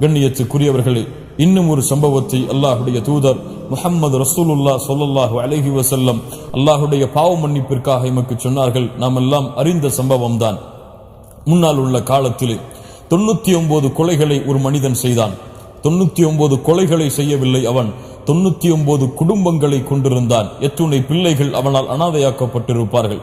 கண்ணியத்துக்குரியவர்களே, இன்னும் ஒரு சம்பவத்தை அல்லாஹுடைய தூதர் முஹம்மது ரசூலுல்லாஹ் ஸல்லல்லாஹு அலைஹி வஸல்லம் அல்லாஹுடைய பாவ மன்னிப்பிற்காக எமக்கு சொன்னார்கள். நாம் எல்லாம் அறிந்த சம்பவம் தான். முன்னால் உள்ள காலத்திலே 99 கொலைகளை ஒரு மனிதன் செய்தான். 99 கொலைகளை செய்யவில்லை, அவன் 99 குடும்பங்களை கொண்டிருந்தான். எத்துணை பிள்ளைகள் அவனால் அனாதையாக்கப்பட்டிருப்பார்கள்,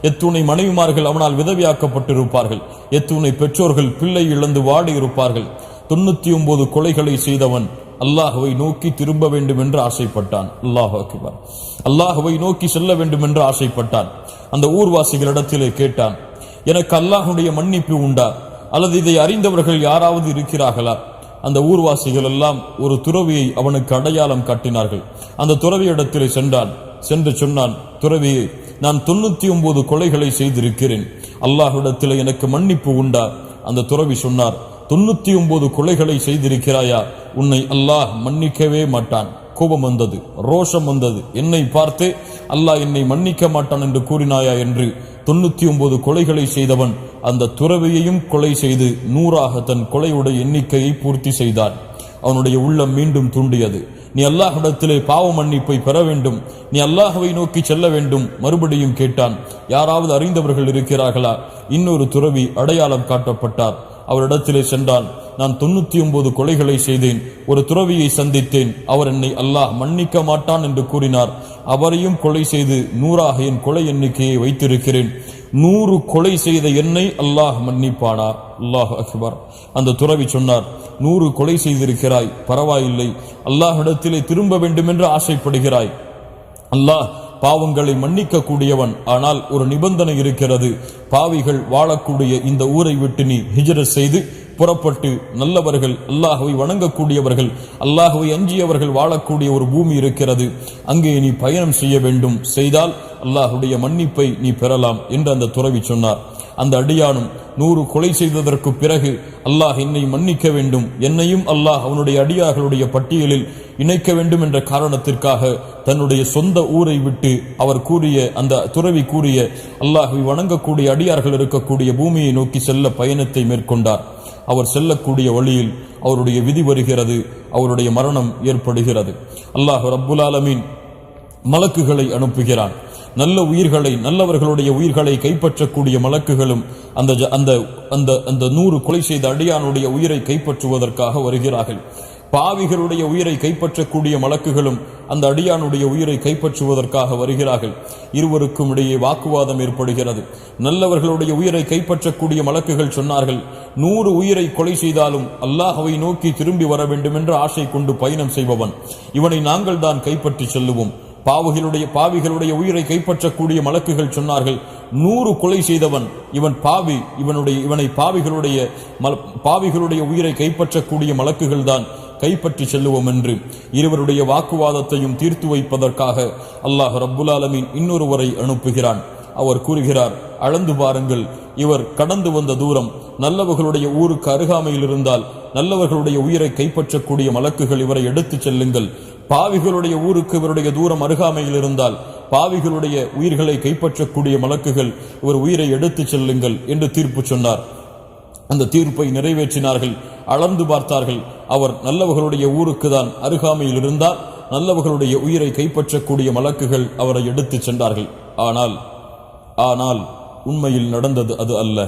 எத்துணை மனைவிமார்கள் அவனால் விதவியாக்கப்பட்டிருப்பார்கள், எத்துணை பெற்றோர்கள் பிள்ளை இழந்து வாடி இருப்பார்கள். 99 கொலைகளை செய்தவன் அல்லாஹுவை நோக்கி திரும்ப வேண்டும் என்று ஆசைப்பட்டான். அல்லாஹு அக்பர். அல்லாஹுவை நோக்கி செல்ல வேண்டும் என்று ஆசைப்பட்டான். அந்த ஊர்வாசிகளிடத்திலே கேட்டான், எனக்கு அல்லாஹுடைய மன்னிப்பு உண்டா, அல்லது இதை அறிந்தவர்கள் யாராவது இருக்கிறார்களா? அந்த ஊர்வாசிகள் எல்லாம் ஒரு துறவியை அவனுக்கு அடையாளம் காட்டினார்கள். அந்த துறவியிடத்திலே சென்று சொன்னான், துறவியை, நான் 99 கொலைகளை செய்திருக்கிறேன், அல்லாஹ்விடத்திலே எனக்கு மன்னிப்பு உண்டா? அந்த துறவி சொன்னார், 99 கொலைகளை செய்திருக்கிறாயா? உன்னை அல்லாஹ் மன்னிக்கவே மாட்டான். கோபம் வந்தது, ரோஷம் வந்தது. என்னை பார்த்து அல்லாஹ் என்னை மன்னிக்க மாட்டான் என்று கூறினாயா என்று 99 கொலைகளை செய்தவன் அந்த துறவியையும் கொலை செய்து 100ஆக தன் கொலையுடைய எண்ணிக்கையை பூர்த்தி செய்தான். அவனுடைய உள்ளம் மீண்டும் தூண்டியது. நீ அல்லாஹ்விடத்திலே பாவ மன்னிப்பை பெற வேண்டும், நீ அல்லாஹ்வை நோக்கி செல்ல வேண்டும். மறுபடியும் கேட்டான், யாராவது அறிந்தவர்கள் இருக்கிறார்களா? இன்னொரு துறவி அடையாளம் காட்டப்பட்டார். அவரிடத்திலே சென்றான். நான் 99 கொலைகளை செய்தேன், ஒரு துறவியை சந்தித்தேன், அவர் என்னை அல்லாஹ் மன்னிக்க மாட்டான் என்று கூறினார். அவரையும் கொலை செய்து 100ஆக என் கொலை எண்ணிக்கையை வைத்திருக்கிறேன். 100 கொலை செய்த என்னை அல்லாஹ் மன்னிப்பானா? அல்லாஹ் அக்பர். அந்த துறவி சொன்னார், 100 கொலை செய்திருக்கிறாய், பரவாயில்லை, அல்லாஹ்விடத்திலே திரும்ப வேண்டும் என்று ஆசைப்படுகிறாய். அல்லாஹ் பாவங்களை மன்னிக்க கூடியவன். ஆனால் ஒரு நிபந்தனை இருக்கிறது, பாவிகள் வாழக்கூடிய இந்த ஊரை விட்டு நீ ஹிஜ்ரத் செய்து புறப்பட்டு நல்லவர்கள், அல்லாஹ்வை வணங்கக்கூடியவர்கள், அல்லாஹ்வை அஞ்சியவர்கள் வாழக்கூடிய ஒரு பூமி இருக்கிறது, அங்கே நீ பயணம் செய்ய வேண்டும். செய்தால் அல்லாஹ்வுடைய மன்னிப்பை நீ பெறலாம் என்று அந்த துறவி சொன்னார். அந்த அடியானும் 100 கொலை செய்ததற்கு பிறகு அல்லாஹ் என்னை மன்னிக்க வேண்டும், என்னையும் அல்லாஹ் அவனுடைய அடியார்களுடைய பட்டியலில் இணைக்க வேண்டும் என்ற காரணத்திற்காக தன்னுடைய சொந்த ஊரை விட்டு அவர் கூறிய, அந்த துறவி கூறிய அல்லாஹ்வை வணங்கக்கூடிய அடியார்கள் இருக்கக்கூடிய பூமியை நோக்கி செல்ல பயணத்தை மேற்கொண்டார். அவர் செல்லக்கூடிய வழியில் அவருடைய விதி வருகிறது, அவருடைய மரணம் ஏற்படுகிறது. அல்லாஹ் ரப்புல் ஆலமீன் மலக்குகளை அனுப்புகிறான். நல்ல உயிர்களை, நல்லவர்களுடைய உயிர்களை கைப்பற்றக்கூடிய மலக்குகளும் அந்த 100 கொலை செய்த அடியானுடைய உயிரை கைப்பற்றுவதற்காக வருகிறார்கள். பாவிகளுடைய உயிரை கைப்பற்றக்கூடிய மலக்குகளும் அந்த அடியானுடைய உயிரை கைப்பற்றுவதற்காக வருகிறார்கள். இருவருக்கும் இடையே வாக்குவாதம் ஏற்படுகிறது. நல்லவர்களுடைய உயிரை கைப்பற்றக்கூடிய மலக்குகள் சொன்னார்கள், 100 உயிரை கொலை செய்தாலும் அல்லாஹ்வை நோக்கி திரும்பி வர வேண்டும் என்ற ஆசை கொண்டு பயணம் செய்பவன், இவனை நாங்கள் தான் கைப்பற்றி செல்லுவோம். பாவிகளுடைய உயிரை கைப்பற்றக்கூடிய மலக்குகள் சொன்னார்கள், 100 கொலை செய்தவன் இவன் பாவி, இவனை பாவிகளுடைய உயிரை கைப்பற்றக்கூடிய மலக்குகள் தான் கைப்பற்றி செல்லுவோம் என்று இருவருடைய வாக்குவாதத்தையும் தீர்த்து வைப்பதற்காக அல்லாஹ் ரப்புல் ஆலமீன் இன்னொருவரை அனுப்புகிறான். அவர் கூறுகிறார், அளந்து பாருங்கள், இவர் கடந்து வந்த தூரம் நல்லவர்களுடைய ஊருக்கு அருகாமையில் இருந்தால் நல்லவர்களுடைய உயிரை கைப்பற்றக்கூடிய மலக்குகள் இவரை எடுத்துச் செல்லுங்கள். பாவிகளுடைய ஊருக்கு இவருடைய தூரம் அருகாமையில் இருந்தால் பாவிகளுடைய உயிர்களை கைப்பற்றக்கூடிய மலக்குகள் இவர் உயிரை எடுத்துச் செல்லுங்கள் என்று தீர்ப்பு சொன்னார். அந்த தீர்ப்பை நிறைவேற்றினார்கள். அளந்து பார்த்தார்கள், அவர் நல்லவர்களுடைய ஊருக்கு தான் அருகாமையில் இருந்தால் நல்லவர்களுடைய உயிரை கைப்பற்றக்கூடிய மலக்குகள் அவரை எடுத்துச் சென்றார்கள். ஆனால் உண்மையில் நடந்தது அது அல்ல,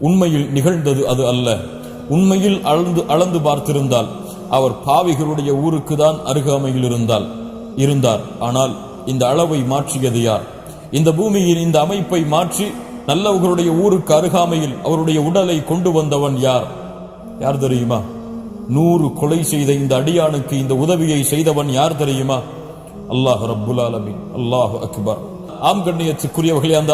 உண்மையில் நிகழ்ந்தது அது அல்ல. உண்மையில் அளந்து பார்த்திருந்தால் அவர் பாவிகளுடைய ஊருக்கு தான் அருகாமையில் இருந்தார். ஆனால் இந்த அளவை மாற்றியது யார்? இந்த பூமியின் இந்த அமைப்பை மாற்றி நல்லவர்களுடைய ஊருக்கு அருகாமையில் அவருடைய உடலை கொண்டு வந்தவன் யார் தெரியுமா? 100 கொலை செய்த இந்த அடியானுக்கு இந்த உதவியை செய்தவன் யார் தெரியுமா? அல்லாஹ் ரப்புல் ஆலமீன். அல்லாஹு அக்பர். ஆம் கண்ணியத்துக்குரியவர்களே, அந்த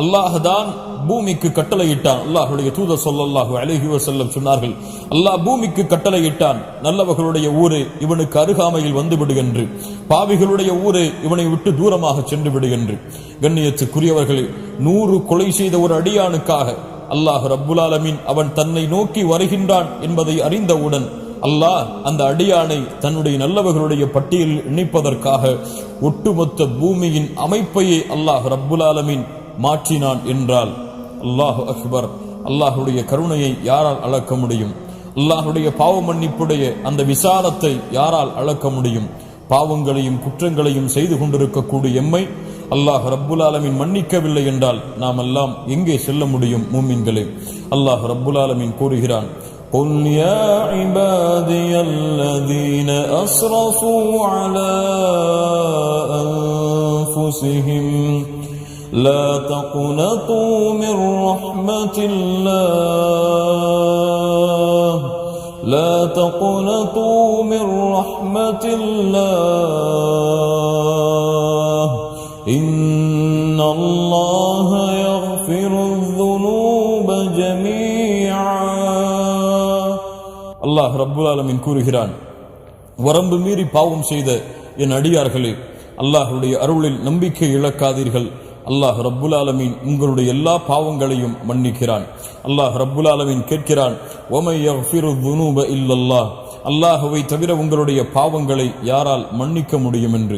அல்லாஹ் தான் பூமிக்கு கட்டளையிட்டான். அல்லாஹ்வுடைய தூதர் ஸல்லல்லாஹு அலைஹி வஸல்லம் சொன்னார்கள், அல்லாஹ் பூமிக்கு கட்டளையிட்டான், நல்லவர்களுடைய ஊரே இவனுக்கு அருகாமையில் வந்து விடுகின்று, பாவிகளுடைய ஊரே இவனை விட்டு தூரமாக சென்று விடுகின்று. கண்ணியத்துக்குரியவர்களே, 100 கொலை செய்த ஒரு அடியானுக்காக அல்லாஹ் ரப்புல் ஆலமீன் அவன் தன்னை நோக்கி வருகின்றான் என்பதை அறிந்தவுடன் அல்லாஹ் அந்த அடியானை தன்னுடைய நல்லவர்களுடைய பட்டியலில் இணைப்பதற்காக ஒட்டுமொத்த பூமியின் அமைப்பையே அல்லாஹ் ரப்புல் ஆலமீன் மாற்றினான் என்றால் அல்லாஹு அக்பர். அல்லாஹுடைய கருணையை யாரால் அளக்க முடியும்? அல்லாஹுடைய பாவ மன்னிப்புடைய அந்த விசாலத்தை யாரால் அளக்க முடியும்? பாவங்களையும் குற்றங்களையும் செய்து கொண்டிருக்கக்கூடிய எம்மை அல்லாஹ் ரப்புல் ஆலமீன் மன்னிக்கவில்லை என்றால் நாம் எல்லாம் எங்கே செல்ல முடியும்? மூமின்களே, அல்லாஹ் ரப்புல் ஆலமீன் கூறுகிறான், قل يا عبادي الذين أسرفوا على أنفسهم لا تقنطوا من رحمة الله لا تقنطوا من رحمة الله إن الله يغفر الذنوب جميعا. அல்லாஹ் ரப்புல் ஆலமீன் கூறுகிறான், வரம்பு மீறி பாவம் செய்த என் அடியார்களே, அல்லாஹ்வுடைய அருளில் நம்பிக்கை இழக்காதீர்கள். அல்லாஹ் ரப்புல் ஆலமீன் உங்களுடைய எல்லா பாவங்களையும் மன்னிக்கிறான். அல்லாஹ் ரப்புல் ஆலமீன் கேட்கிறான், வமை யக்ஃபிரு ذுனூப இல்லல்லாஹ், அல்லாஹ்வை தவிர உங்களுடைய பாவங்களை யாரால் மன்னிக்க முடியும் என்று.